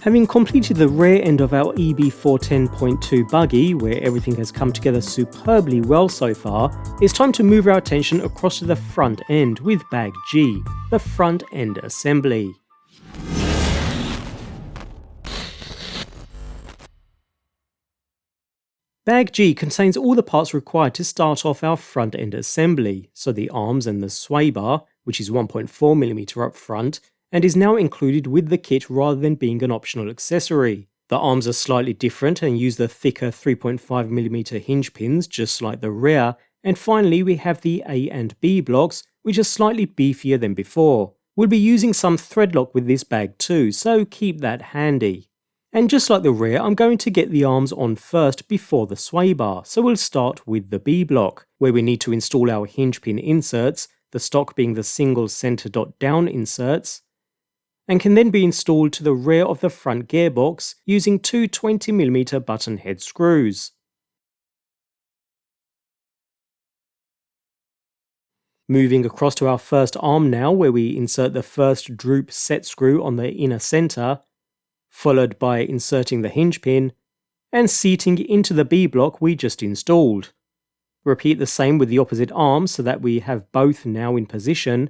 Having completed the rear end of our EB410.2 buggy, where everything has come together superbly well so far, it's time to move our attention across to the front end with Bag G, the front end assembly. Bag G contains all the parts required to start off our front end assembly, so the arms and the sway bar, which is 1.4mm up front, and is now included with the kit rather than being an optional accessory. The arms are slightly different and use the thicker 3.5mm hinge pins just like the rear, and finally we have the A and B blocks, which are slightly beefier than before. We'll be using some thread lock with this bag too, so keep that handy. And just like the rear, I'm going to get the arms on first before the sway bar, so we'll start with the B block, where we need to install our hinge pin inserts, the stock being the single center dot down inserts, and can then be installed to the rear of the front gearbox using two 20mm button head screws. Moving across to our first arm now, where we insert the first droop set screw on the inner center, followed by inserting the hinge pin, and seating into the B block we just installed. Repeat the same with the opposite arm so that we have both now in position,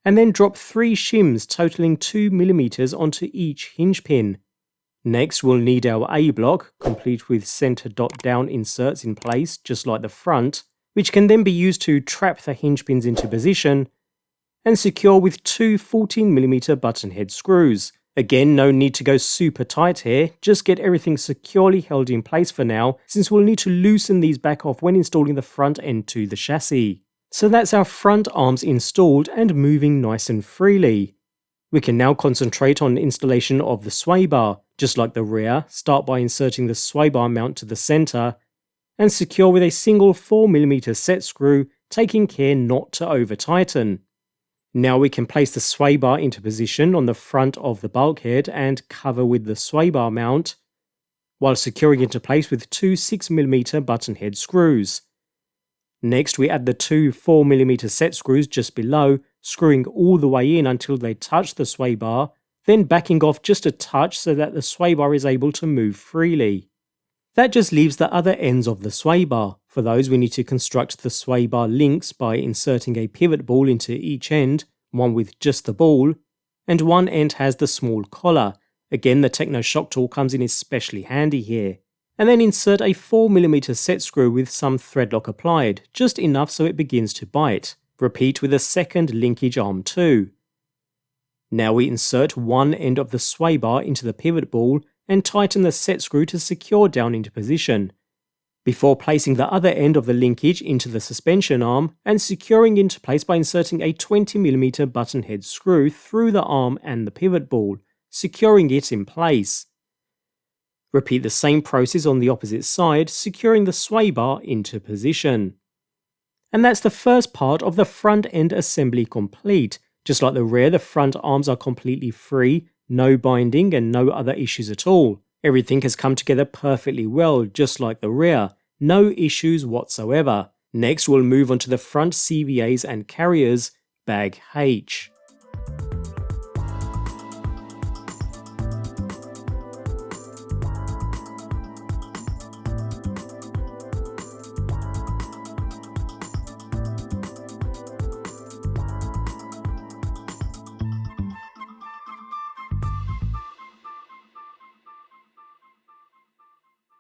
and then drop 3 shims totaling 2mm onto each hinge pin. Next we'll need our A block, complete with center dot down inserts in place just like the front, which can then be used to trap the hinge pins into position, and secure with 2 14mm button head screws. Again, no need to go super tight here, just get everything securely held in place for now, since we'll need to loosen these back off when installing the front end to the chassis. So that's our front arms installed and moving nice and freely. We can now concentrate on installation of the sway bar. Just like the rear, start by inserting the sway bar mount to the center, and secure with a single 4mm set screw, taking care not to over tighten. Now we can place the sway bar into position on the front of the bulkhead and cover with the sway bar mount, while securing into place with 2 6mm button head screws. Next we add the 2 4mm set screws just below, screwing all the way in until they touch the sway bar, then backing off just a touch so that the sway bar is able to move freely. That just leaves the other ends of the sway bar. For those we need to construct the sway bar links by inserting a pivot ball into each end, one with just the ball, and one end has the small collar. Again, the Tekno shock tool comes in especially handy here. And then insert a 4mm set screw with some thread lock applied, just enough so it begins to bite. Repeat with a second linkage arm too. Now we insert one end of the sway bar into the pivot ball and tighten the set screw to secure down into position, before placing the other end of the linkage into the suspension arm and securing into place by inserting a 20mm button head screw through the arm and the pivot ball, securing it in place. Repeat the same process on the opposite side, securing the sway bar into position. And that's the first part of the front end assembly complete. Just like the rear, the front arms are completely free, no binding and no other issues at all. Everything has come together perfectly well, just like the rear. No issues whatsoever. Next we'll move on to the front CVAs and carriers, Bag H.